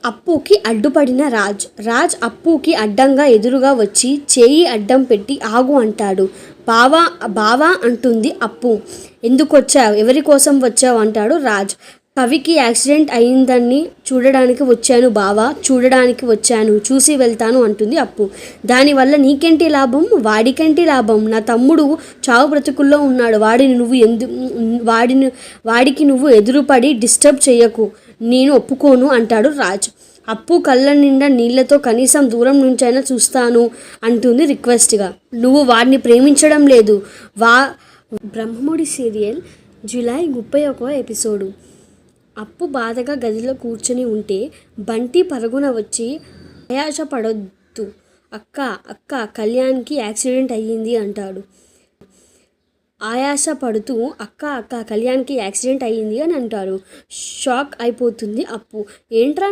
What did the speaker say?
అప్పుకి అడ్డుపడిన రాజ్ అప్పుకి అడ్డంగా ఎదురుగా వచ్చి చేయి అడ్డం పెట్టి ఆగు అంటాడు. బావా బావా అంటుంది అప్పు. ఎందుకొచ్చావు, ఎవరి కోసం వచ్చావు అంటాడు రాజ్. కవికి యాక్సిడెంట్ అయిందని చూడడానికి వచ్చాను బావా, చూడడానికి వచ్చాను, చూసి వెళ్తాను అంటుంది అప్పు. దానివల్ల నీకేంటి లాభం, వాడికేంటి లాభం, నా తమ్ముడు చావు బ్రతుకుల్లో ఉన్నాడు, వాడికి నువ్వు ఎదురుపడి డిస్టర్బ్ చేయకు, నేను ఒప్పుకోను అంటాడు రాజ్. అప్పు కళ్ళ నిండా నీళ్లతో కనీసం దూరం నుంచైనా చూస్తాను అంటుంది రిక్వెస్ట్గా. నువ్వు వాడిని ప్రేమించడం లేదు. బ్రహ్మముడి సీరియల్ జూలై 31వ ఎపిసోడు. అప్పు బాధగా గదిలో కూర్చొని ఉంటే బంటి పరుగున వచ్చి ఆయాస పడొద్దు అక్క, అక్క కళ్యాణ్కి యాక్సిడెంట్ అయ్యింది అంటాడు. ఆయాస పడుతూ అక్క కళ్యాణ్కి యాక్సిడెంట్ అయ్యింది అని అంటారు. షాక్ అయిపోతుంది అప్పు. ఏంట్రా